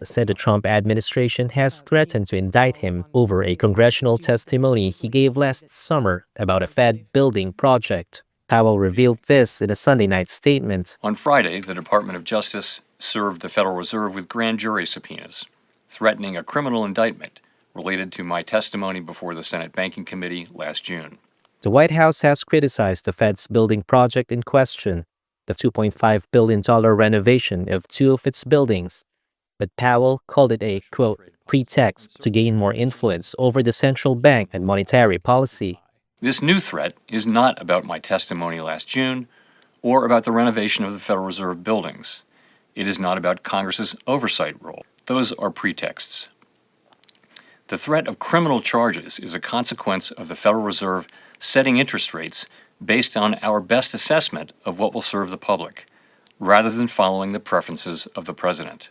said the Trump administration has threatened to indict him over a congressional testimony he gave last summer about a Fed building project. Powell revealed this in a Sunday night statement. On Friday, the Department of Justice served the Federal Reserve with grand jury subpoenas, threatening a criminal indictment related to my testimony before the Senate Banking Committee last June. The White House has criticized the Fed's building project in question, the $2.5 billion renovation of two of its buildings. But Powell called it a, quote, pretext to gain more influence over the central bank and monetary policy. This new threat is not about my testimony last June or about the renovation of the Federal Reserve buildings. It is not about Congress's oversight role. Those are pretexts. The threat of criminal charges is a consequence of the Federal Reserve setting interest rates based on our best assessment of what will serve the public, rather than following the preferences of the president.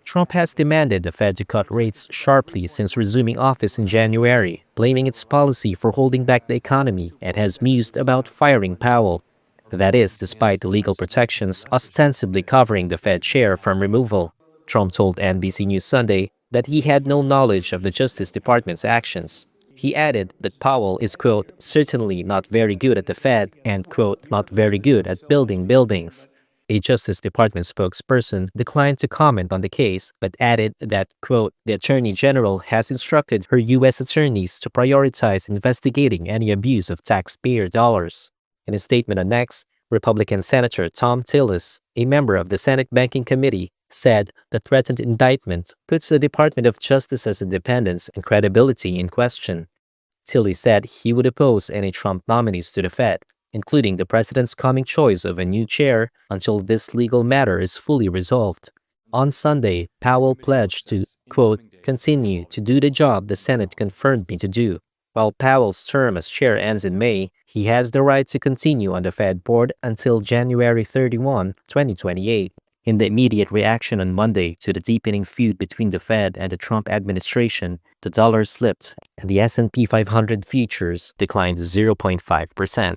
Trump has demanded the Fed to cut rates sharply since resuming office in January, blaming its policy for holding back the economy, and has mused about firing Powell. That is, despite the legal protections ostensibly covering the Fed chair from removal. Trump told NBC News Sunday that he had no knowledge of the Justice Department's actions. He added that Powell is, quote, certainly not very good at the Fed and, quote, not very good at building buildings. A Justice Department spokesperson declined to comment on the case, but added that, quote, the Attorney General has instructed her U.S. attorneys to prioritize investigating any abuse of taxpayer dollars. In a statement on X, Republican Senator Thom Tillis, a member of the Senate Banking Committee, said the threatened indictment puts the Department of Justice's independence and credibility in question. Tillis said he would oppose any Trump nominees to the Fed, including the president's coming choice of a new chair, until this legal matter is fully resolved. On Sunday, Powell pledged to, quote, continue to do the job the Senate confirmed me to do. While Powell's term as chair ends in May, he has the right to continue on the Fed board until January 31, 2028. In the immediate reaction on Monday to the deepening feud between the Fed and the Trump administration, the dollar slipped and the S&P 500 futures declined 0.5%.